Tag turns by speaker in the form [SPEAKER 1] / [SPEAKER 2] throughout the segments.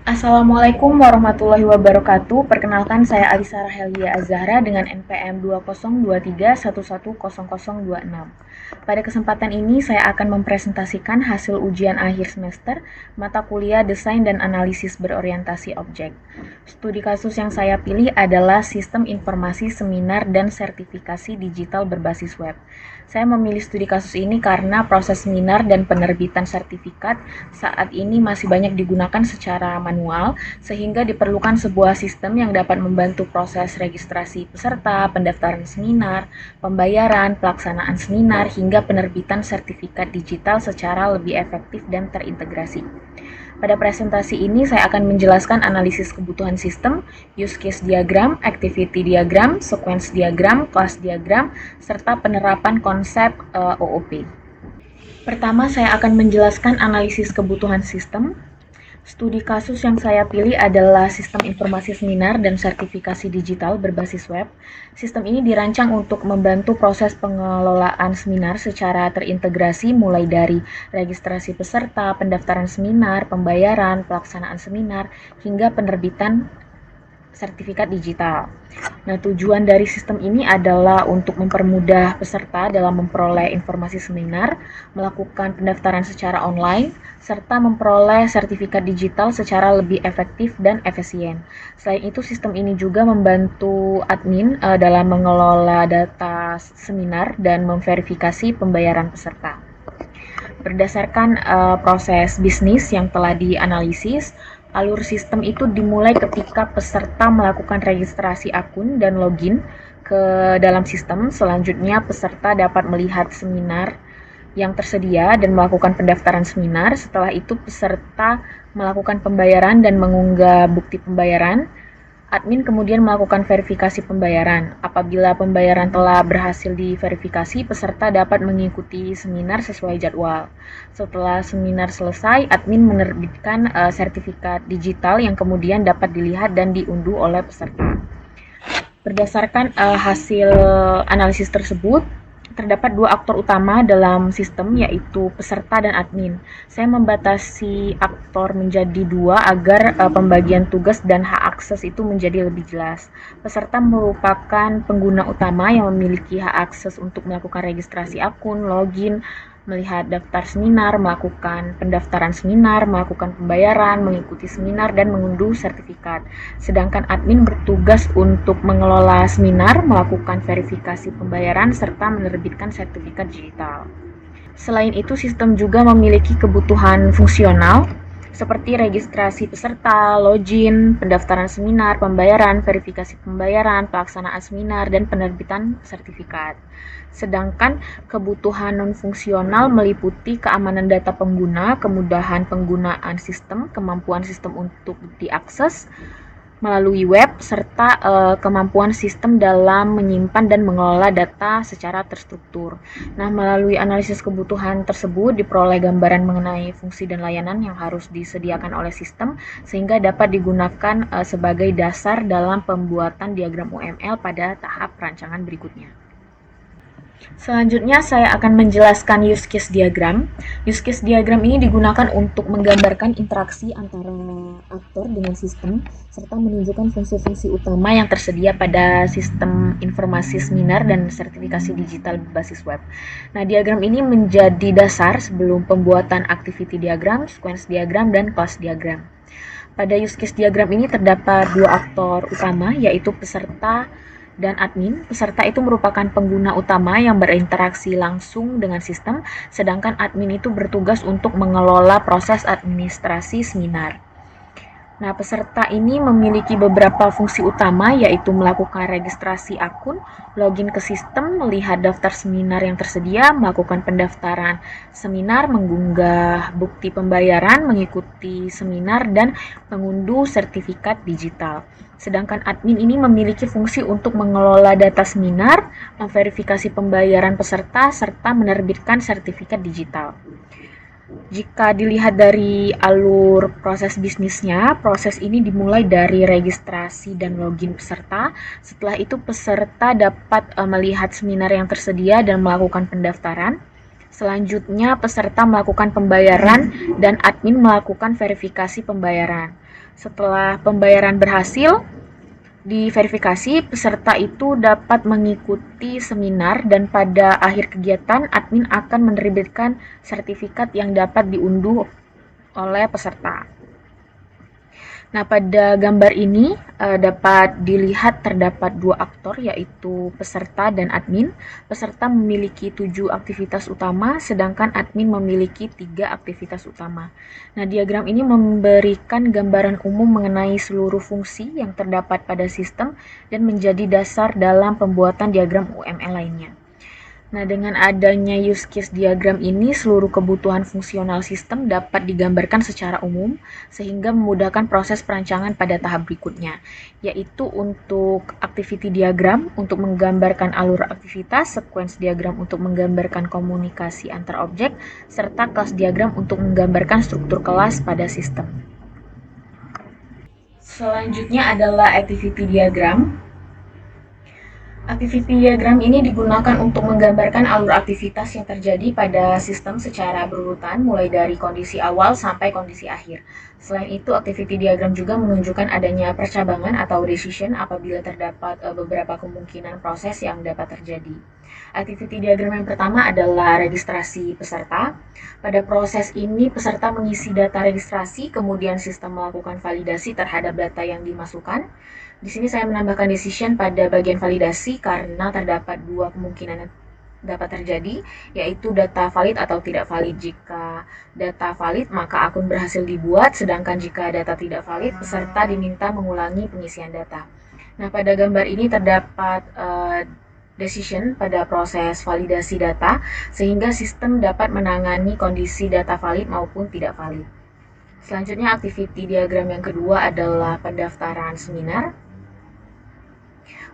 [SPEAKER 1] Assalamualaikum warahmatullahi wabarakatuh. Perkenalkan saya Alisa Rahelia Azahra dengan NPM 2023110026. Pada kesempatan ini saya akan mempresentasikan hasil ujian akhir semester mata kuliah Desain dan Analisis Berorientasi Objek. Studi kasus yang saya pilih adalah Sistem Informasi Seminar dan Sertifikasi Digital Berbasis Web. Saya memilih studi kasus ini karena proses seminar dan penerbitan sertifikat saat ini masih banyak digunakan secara manual, sehingga diperlukan sebuah sistem yang dapat membantu proses registrasi peserta, pendaftaran seminar, pembayaran, pelaksanaan seminar, hingga penerbitan sertifikat digital secara lebih efektif dan terintegrasi. Pada presentasi ini saya akan menjelaskan analisis kebutuhan sistem, use case diagram, activity diagram, sequence diagram, class diagram, serta penerapan konsep OOP. Pertama, saya akan menjelaskan analisis kebutuhan sistem. Studi kasus yang saya pilih adalah Sistem Informasi Seminar dan Sertifikasi Digital Berbasis Web. Sistem ini dirancang untuk membantu proses pengelolaan seminar secara terintegrasi mulai dari registrasi peserta, pendaftaran seminar, pembayaran, pelaksanaan seminar, hingga penerbitan sertifikat digital. Nah, tujuan dari sistem ini adalah untuk mempermudah peserta dalam memperoleh informasi seminar, melakukan pendaftaran secara online, serta memperoleh sertifikat digital secara lebih efektif dan efisien. Selain itu, sistem ini juga membantu admin dalam mengelola data seminar dan memverifikasi pembayaran peserta. Berdasarkan proses bisnis yang telah dianalisis, alur sistem itu dimulai ketika peserta melakukan registrasi akun dan login ke dalam sistem. Selanjutnya, peserta dapat melihat seminar yang tersedia dan melakukan pendaftaran seminar. Setelah itu, peserta melakukan pembayaran dan mengunggah bukti pembayaran. Admin kemudian melakukan verifikasi pembayaran. Apabila pembayaran telah berhasil diverifikasi, peserta dapat mengikuti seminar sesuai jadwal. Setelah seminar selesai, admin menerbitkan sertifikat digital yang kemudian dapat dilihat dan diunduh oleh peserta. Berdasarkan hasil analisis tersebut, terdapat dua aktor utama dalam sistem, yaitu peserta dan admin. Saya membatasi aktor menjadi dua agar pembagian tugas dan hak akses itu menjadi lebih jelas. Peserta merupakan pengguna utama yang memiliki hak akses untuk melakukan registrasi akun, login, melihat daftar seminar, melakukan pendaftaran seminar, melakukan pembayaran, mengikuti seminar, dan mengunduh sertifikat. Sedangkan admin bertugas untuk mengelola seminar, melakukan verifikasi pembayaran, serta menerbitkan sertifikat digital. Selain itu, sistem juga memiliki kebutuhan fungsional seperti registrasi peserta, login, pendaftaran seminar, pembayaran, verifikasi pembayaran, pelaksanaan seminar, dan penerbitan sertifikat. Sedangkan kebutuhan non-fungsional meliputi keamanan data pengguna, kemudahan penggunaan sistem, kemampuan sistem untuk diakses melalui web, serta kemampuan sistem dalam menyimpan dan mengelola data secara terstruktur. Nah, melalui analisis kebutuhan tersebut diperoleh gambaran mengenai fungsi dan layanan yang harus disediakan oleh sistem sehingga dapat digunakan sebagai dasar dalam pembuatan diagram UML pada tahap perancangan berikutnya. Selanjutnya saya akan menjelaskan use case diagram. Use case diagram ini digunakan untuk menggambarkan interaksi antara aktor dengan sistem serta menunjukkan fungsi-fungsi utama yang tersedia pada sistem informasi seminar dan sertifikasi digital berbasis web. Nah, diagram ini menjadi dasar sebelum pembuatan activity diagram, sequence diagram, dan class diagram. Pada use case diagram ini terdapat dua aktor utama, yaitu peserta dan admin. Peserta itu merupakan pengguna utama yang berinteraksi langsung dengan sistem, sedangkan admin itu bertugas untuk mengelola proses administrasi seminar. Nah, peserta ini memiliki beberapa fungsi utama, yaitu melakukan registrasi akun, login ke sistem, melihat daftar seminar yang tersedia, melakukan pendaftaran seminar, mengunggah bukti pembayaran, mengikuti seminar, dan mengunduh sertifikat digital. Sedangkan admin ini memiliki fungsi untuk mengelola data seminar, memverifikasi pembayaran peserta, serta menerbitkan sertifikat digital. Jika dilihat dari alur proses bisnisnya, proses ini dimulai dari registrasi dan login peserta. Setelah itu peserta dapat melihat seminar yang tersedia dan melakukan pendaftaran. Selanjutnya peserta melakukan pembayaran dan admin melakukan verifikasi pembayaran. Setelah pembayaran berhasil, diverifikasi, peserta itu dapat mengikuti seminar dan pada akhir kegiatan, admin akan menerbitkan sertifikat yang dapat diunduh oleh peserta. Nah, pada gambar ini dapat dilihat terdapat dua aktor, yaitu peserta dan admin. Peserta memiliki 7 aktivitas utama, sedangkan admin memiliki 3 aktivitas utama. Nah, diagram ini memberikan gambaran umum mengenai seluruh fungsi yang terdapat pada sistem dan menjadi dasar dalam pembuatan diagram UML lainnya. Nah, dengan adanya use case diagram ini, seluruh kebutuhan fungsional sistem dapat digambarkan secara umum, sehingga memudahkan proses perancangan pada tahap berikutnya, yaitu untuk activity diagram untuk menggambarkan alur aktivitas, sequence diagram untuk menggambarkan komunikasi antar objek, serta class diagram untuk menggambarkan struktur kelas pada sistem. Selanjutnya adalah activity diagram. Activity diagram ini digunakan untuk menggambarkan alur aktivitas yang terjadi pada sistem secara berurutan, mulai dari kondisi awal sampai kondisi akhir. Selain itu, activity diagram juga menunjukkan adanya percabangan atau decision apabila terdapat beberapa kemungkinan proses yang dapat terjadi. Activity diagram yang pertama adalah registrasi peserta. Pada proses ini, peserta mengisi data registrasi, kemudian sistem melakukan validasi terhadap data yang dimasukkan. Di sini saya menambahkan decision pada bagian validasi karena terdapat dua kemungkinan dapat terjadi, yaitu data valid atau tidak valid. Jika data valid, maka akun berhasil dibuat, sedangkan jika data tidak valid, peserta diminta mengulangi pengisian data. Nah, pada gambar ini terdapat decision pada proses validasi data, sehingga sistem dapat menangani kondisi data valid maupun tidak valid. Selanjutnya, activity diagram yang kedua adalah pendaftaran seminar.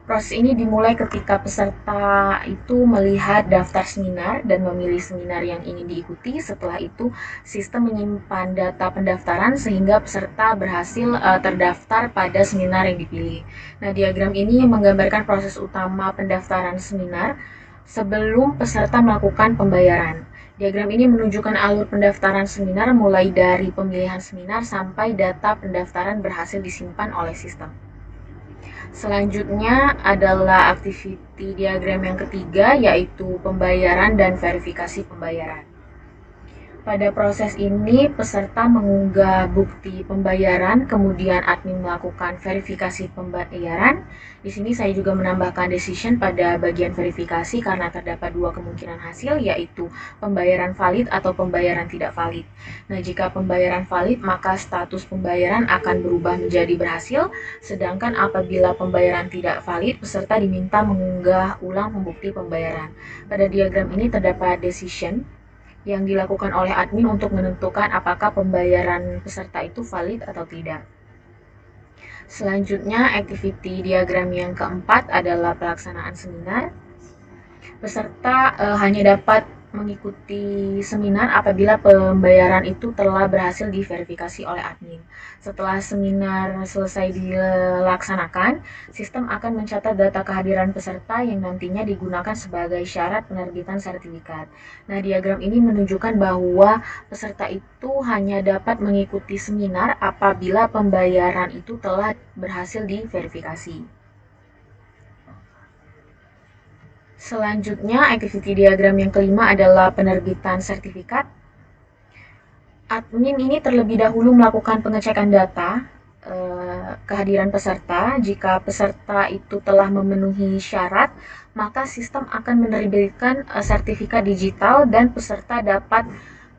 [SPEAKER 1] Proses ini dimulai ketika peserta itu melihat daftar seminar dan memilih seminar yang ingin diikuti. Setelah itu, sistem menyimpan data pendaftaran sehingga peserta berhasil terdaftar pada seminar yang dipilih. Nah, diagram ini menggambarkan proses utama pendaftaran seminar sebelum peserta melakukan pembayaran. Diagram ini menunjukkan alur pendaftaran seminar mulai dari pemilihan seminar sampai data pendaftaran berhasil disimpan oleh sistem. Selanjutnya adalah activity diagram yang ketiga, yaitu pembayaran dan verifikasi pembayaran. Pada proses ini, peserta mengunggah bukti pembayaran, kemudian admin melakukan verifikasi pembayaran. Di sini saya juga menambahkan decision pada bagian verifikasi karena terdapat dua kemungkinan hasil, yaitu pembayaran valid atau pembayaran tidak valid. Nah, jika pembayaran valid, maka status pembayaran akan berubah menjadi berhasil, sedangkan apabila pembayaran tidak valid, peserta diminta mengunggah ulang bukti pembayaran. Pada diagram ini terdapat decision yang dilakukan oleh admin untuk menentukan apakah pembayaran peserta itu valid atau tidak. Selanjutnya, activity diagram yang keempat adalah pelaksanaan seminar. Peserta hanya dapat mengikuti seminar apabila pembayaran itu telah berhasil diverifikasi oleh admin. Setelah seminar selesai dilaksanakan, sistem akan mencatat data kehadiran peserta yang nantinya digunakan sebagai syarat penerbitan sertifikat. Nah, diagram ini menunjukkan bahwa peserta itu hanya dapat mengikuti seminar apabila pembayaran itu telah berhasil diverifikasi. Selanjutnya, activity diagram yang kelima adalah penerbitan sertifikat. Admin ini terlebih dahulu melakukan pengecekan data kehadiran peserta. Jika peserta itu telah memenuhi syarat, maka sistem akan menerbitkan sertifikat digital dan peserta dapat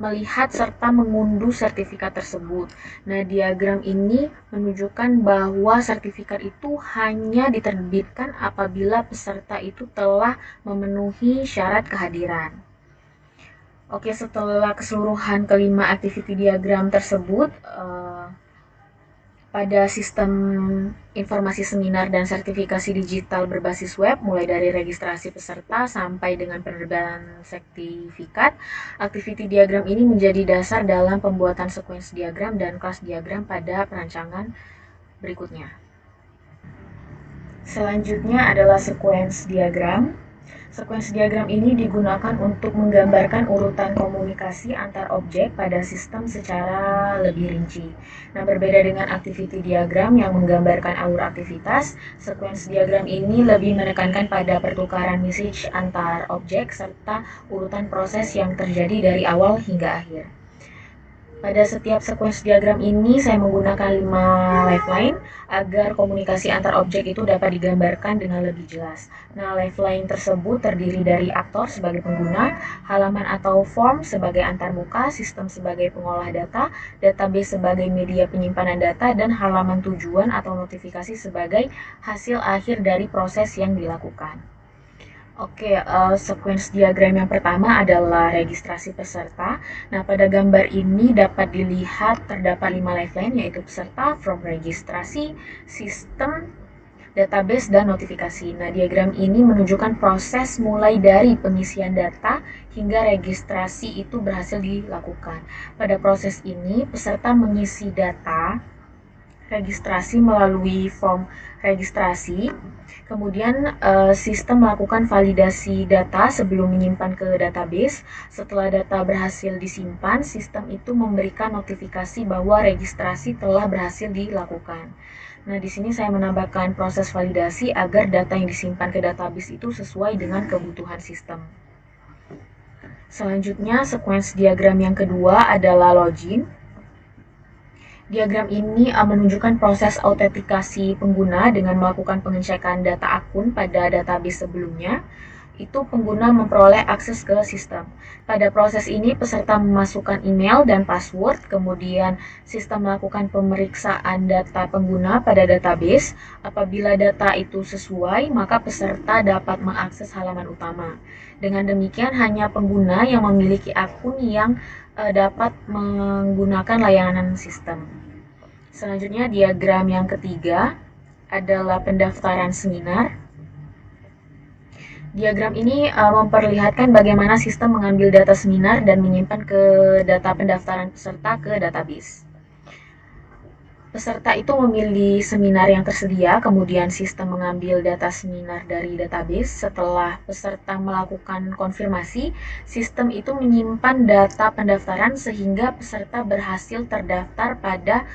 [SPEAKER 1] melihat serta mengunduh sertifikat tersebut. Nah, diagram ini menunjukkan bahwa sertifikat itu hanya diterbitkan apabila peserta itu telah memenuhi syarat kehadiran. Oke, setelah keseluruhan kelima activity diagram tersebut, pada sistem informasi seminar dan sertifikasi digital berbasis web, mulai dari registrasi peserta sampai dengan penerbitan sertifikat, activity diagram ini menjadi dasar dalam pembuatan sequence diagram dan kelas diagram pada perancangan berikutnya. Selanjutnya adalah sequence diagram. Sequence diagram ini digunakan untuk menggambarkan urutan komunikasi antar objek pada sistem secara lebih rinci. Nah, berbeda dengan activity diagram yang menggambarkan alur aktivitas, sequence diagram ini lebih menekankan pada pertukaran message antar objek serta urutan proses yang terjadi dari awal hingga akhir. Pada setiap sequence diagram ini saya menggunakan 5 lifeline agar komunikasi antar objek itu dapat digambarkan dengan lebih jelas. Nah, lifeline tersebut terdiri dari aktor sebagai pengguna, halaman atau form sebagai antarmuka, sistem sebagai pengolah data, database sebagai media penyimpanan data, dan halaman tujuan atau notifikasi sebagai hasil akhir dari proses yang dilakukan. Oke, sequence diagram yang pertama adalah registrasi peserta. Nah, pada gambar ini dapat dilihat terdapat 5 lifeline, yaitu peserta, from registrasi, sistem, database, dan notifikasi. Nah, diagram ini menunjukkan proses mulai dari pengisian data hingga registrasi itu berhasil dilakukan. Pada proses ini, peserta mengisi data registrasi melalui form registrasi. Kemudian sistem melakukan validasi data sebelum menyimpan ke database. Setelah data berhasil disimpan, sistem itu memberikan notifikasi bahwa registrasi telah berhasil dilakukan. Nah, di sini saya menambahkan proses validasi agar data yang disimpan ke database itu sesuai dengan kebutuhan sistem. Selanjutnya, sequence diagram yang kedua adalah login. Diagram ini menunjukkan proses autentikasi pengguna dengan melakukan pengecekan data akun pada database sebelumnya. Itu pengguna memperoleh akses ke sistem. Pada proses ini, peserta memasukkan email dan password, kemudian sistem melakukan pemeriksaan data pengguna pada database. Apabila data itu sesuai, maka peserta dapat mengakses halaman utama. Dengan demikian, hanya pengguna yang memiliki akun yang dapat menggunakan layanan sistem. Selanjutnya, diagram yang ketiga adalah pendaftaran seminar. Diagram ini memperlihatkan bagaimana sistem mengambil data seminar dan menyimpan ke data pendaftaran peserta ke database. Peserta itu memilih seminar yang tersedia, kemudian sistem mengambil data seminar dari database. Setelah peserta melakukan konfirmasi, sistem itu menyimpan data pendaftaran sehingga peserta berhasil terdaftar pada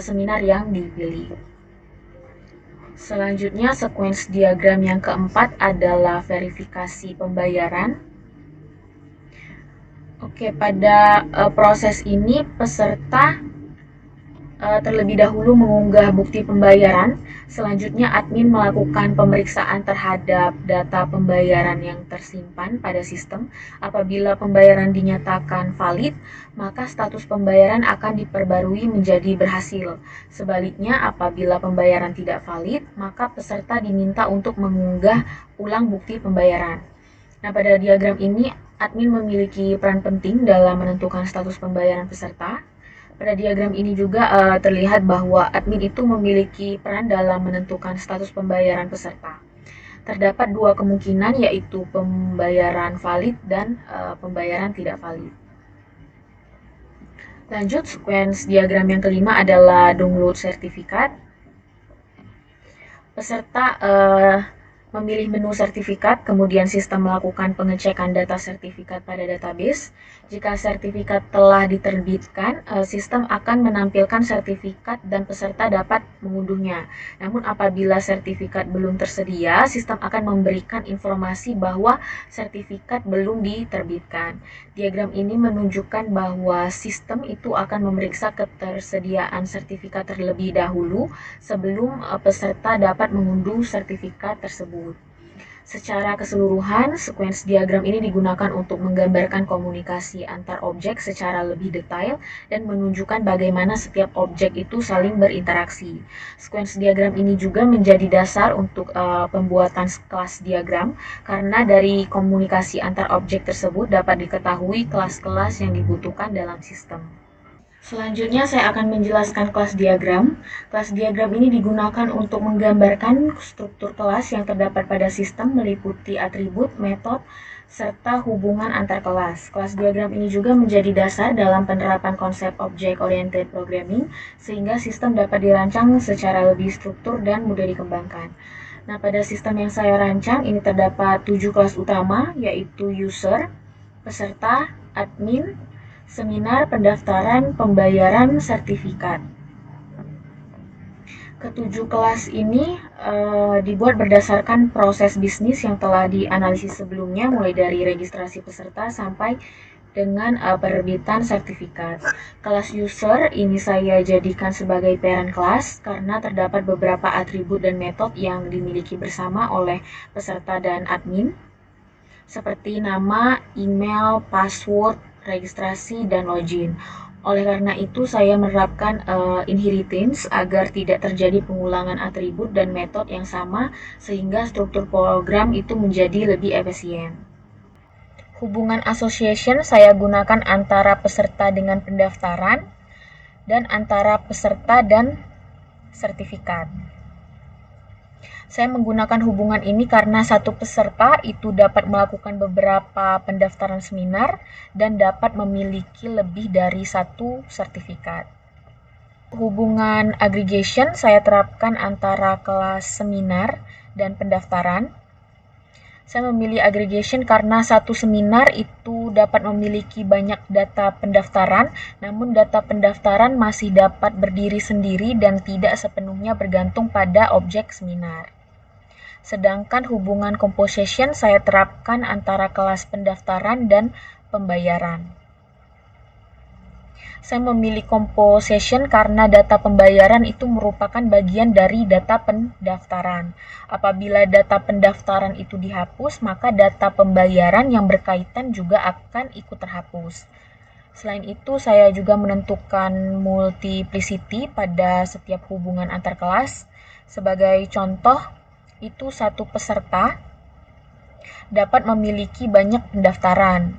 [SPEAKER 1] seminar yang dipilih. Selanjutnya, sequence diagram yang keempat adalah verifikasi pembayaran. Oke, pada proses ini peserta terlebih dahulu mengunggah bukti pembayaran. Selanjutnya, admin melakukan pemeriksaan terhadap data pembayaran yang tersimpan pada sistem. Apabila pembayaran dinyatakan valid, maka status pembayaran akan diperbarui menjadi berhasil. Sebaliknya, apabila pembayaran tidak valid, maka peserta diminta untuk mengunggah ulang bukti pembayaran. Nah, pada diagram ini, admin memiliki peran penting dalam menentukan status pembayaran peserta. Pada diagram ini juga terlihat bahwa admin itu memiliki peran dalam menentukan status pembayaran peserta. Terdapat dua kemungkinan, yaitu pembayaran valid dan pembayaran tidak valid. Lanjut, sequence diagram yang kelima adalah download sertifikat. Peserta memilih menu sertifikat, kemudian sistem melakukan pengecekan data sertifikat pada database. Jika sertifikat telah diterbitkan, sistem akan menampilkan sertifikat dan peserta dapat mengunduhnya. Namun apabila sertifikat belum tersedia, sistem akan memberikan informasi bahwa sertifikat belum diterbitkan. Diagram ini menunjukkan bahwa sistem itu akan memeriksa ketersediaan sertifikat terlebih dahulu sebelum peserta dapat mengunduh sertifikat tersebut. Secara keseluruhan, sequence diagram ini digunakan untuk menggambarkan komunikasi antar objek secara lebih detail dan menunjukkan bagaimana setiap objek itu saling berinteraksi. Sequence diagram ini juga menjadi dasar untuk pembuatan kelas diagram, karena dari komunikasi antar objek tersebut dapat diketahui kelas-kelas yang dibutuhkan dalam sistem. Selanjutnya saya akan menjelaskan kelas diagram. Kelas diagram ini digunakan untuk menggambarkan struktur kelas yang terdapat pada sistem meliputi atribut, metode, serta hubungan antar kelas. Kelas diagram ini juga menjadi dasar dalam penerapan konsep Object-Oriented Programming sehingga sistem dapat dirancang secara lebih struktur dan mudah dikembangkan. Nah, pada sistem yang saya rancang ini terdapat 7 kelas utama, yaitu user, peserta, admin, seminar, pendaftaran, pembayaran, sertifikat. Ketujuh kelas ini dibuat berdasarkan proses bisnis yang telah dianalisis sebelumnya, mulai dari registrasi peserta sampai dengan penerbitan sertifikat. Kelas user ini saya jadikan sebagai parent class karena terdapat beberapa atribut dan metode yang dimiliki bersama oleh peserta dan admin, seperti nama, email, password, registrasi, dan login. Oleh karena itu, saya menerapkan inheritance agar tidak terjadi pengulangan atribut dan metode yang sama, sehingga struktur program itu menjadi lebih efisien. Hubungan association saya gunakan antara peserta dengan pendaftaran dan antara peserta dan sertifikat. Saya menggunakan hubungan ini karena satu peserta itu dapat melakukan beberapa pendaftaran seminar dan dapat memiliki lebih dari satu sertifikat. Hubungan aggregation saya terapkan antara kelas seminar dan pendaftaran. Saya memilih aggregation karena satu seminar itu dapat memiliki banyak data pendaftaran, namun data pendaftaran masih dapat berdiri sendiri dan tidak sepenuhnya bergantung pada objek seminar. Sedangkan hubungan composition saya terapkan antara kelas pendaftaran dan pembayaran. Saya memilih composition karena data pembayaran itu merupakan bagian dari data pendaftaran. Apabila data pendaftaran itu dihapus, maka data pembayaran yang berkaitan juga akan ikut terhapus. Selain itu, saya juga menentukan multiplicity pada setiap hubungan antar kelas. Sebagai contoh, itu satu peserta dapat memiliki banyak pendaftaran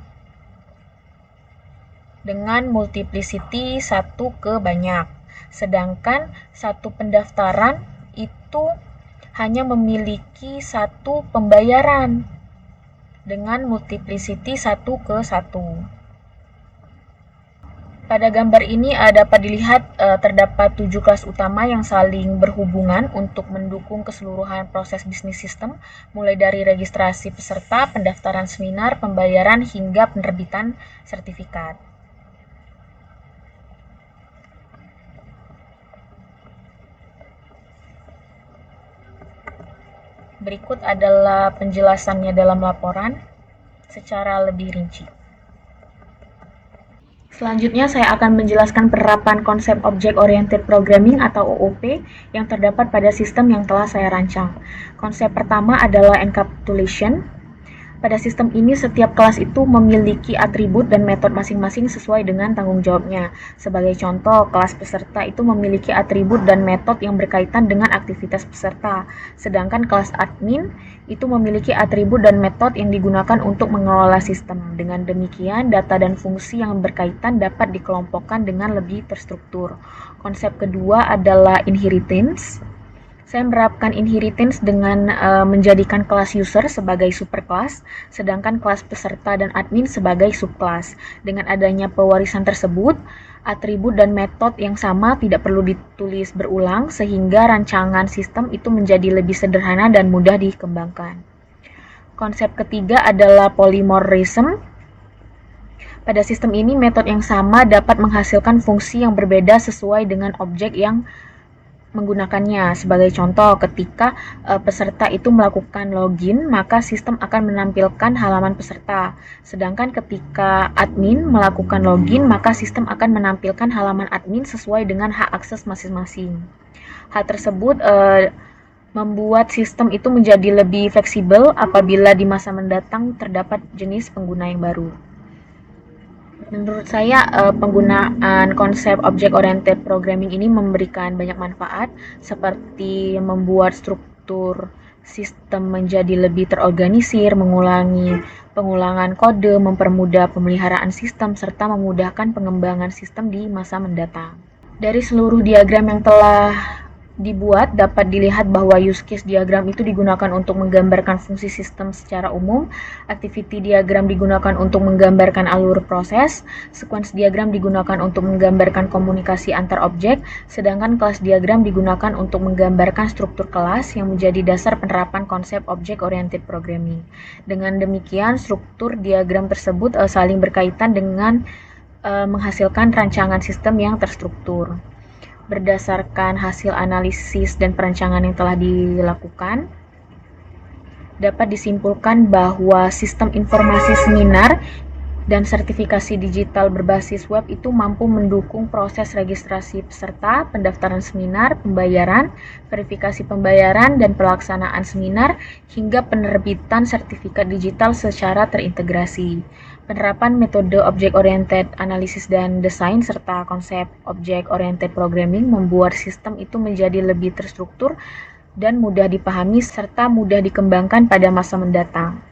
[SPEAKER 1] dengan multiplicity 1 ke banyak. Sedangkan satu pendaftaran itu hanya memiliki satu pembayaran dengan multiplicity 1 ke 1. Pada gambar ini dapat dilihat terdapat 7 kelas utama yang saling berhubungan untuk mendukung keseluruhan proses bisnis sistem, mulai dari registrasi peserta, pendaftaran seminar, pembayaran, hingga penerbitan sertifikat. Berikut adalah penjelasannya dalam laporan secara lebih rinci. Selanjutnya saya akan menjelaskan penerapan konsep Object Oriented Programming atau OOP yang terdapat pada sistem yang telah saya rancang. Konsep pertama adalah encapsulation. Pada sistem ini, setiap kelas itu memiliki atribut dan metode masing-masing sesuai dengan tanggung jawabnya. Sebagai contoh, kelas peserta itu memiliki atribut dan metode yang berkaitan dengan aktivitas peserta. Sedangkan kelas admin itu memiliki atribut dan metode yang digunakan untuk mengelola sistem. Dengan demikian, data dan fungsi yang berkaitan dapat dikelompokkan dengan lebih terstruktur. Konsep kedua adalah inheritance. Saya menerapkan inheritance dengan menjadikan kelas user sebagai superkelas, sedangkan kelas peserta dan admin sebagai subkelas. Dengan adanya pewarisan tersebut, atribut dan metode yang sama tidak perlu ditulis berulang, sehingga rancangan sistem itu menjadi lebih sederhana dan mudah dikembangkan. Konsep ketiga adalah polymorphism. Pada sistem ini, metode yang sama dapat menghasilkan fungsi yang berbeda sesuai dengan objek yang menggunakannya. Sebagai contoh, ketika peserta itu melakukan login, maka sistem akan menampilkan halaman peserta. Sedangkan ketika admin melakukan login, maka sistem akan menampilkan halaman admin sesuai dengan hak akses masing-masing. Hal tersebut membuat sistem itu menjadi lebih fleksibel apabila di masa mendatang terdapat jenis pengguna yang baru. Menurut saya, penggunaan konsep Object Oriented Programming ini memberikan banyak manfaat, seperti membuat struktur sistem menjadi lebih terorganisir, mengulangi pengulangan kode, mempermudah pemeliharaan sistem, serta memudahkan pengembangan sistem di masa mendatang. Dari seluruh diagram yang telah dibuat, dapat dilihat bahwa use case diagram itu digunakan untuk menggambarkan fungsi sistem secara umum, activity diagram digunakan untuk menggambarkan alur proses, sequence diagram digunakan untuk menggambarkan komunikasi antar objek, sedangkan class diagram digunakan untuk menggambarkan struktur kelas yang menjadi dasar penerapan konsep object-oriented programming. Dengan demikian, struktur diagram tersebut saling berkaitan dengan menghasilkan rancangan sistem yang terstruktur. Berdasarkan hasil analisis dan perancangan yang telah dilakukan, dapat disimpulkan bahwa sistem informasi seminar dan sertifikasi digital berbasis web itu mampu mendukung proses registrasi peserta, pendaftaran seminar, pembayaran, verifikasi pembayaran, dan pelaksanaan seminar, hingga penerbitan sertifikat digital secara terintegrasi. Penerapan metode Object-Oriented Analysis dan Design serta konsep Object-Oriented Programming membuat sistem itu menjadi lebih terstruktur dan mudah dipahami serta mudah dikembangkan pada masa mendatang.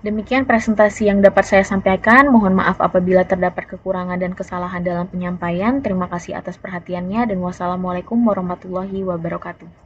[SPEAKER 1] Demikian presentasi yang dapat saya sampaikan. Mohon maaf apabila terdapat kekurangan dan kesalahan dalam penyampaian. Terima kasih atas perhatiannya dan wassalamualaikum warahmatullahi wabarakatuh.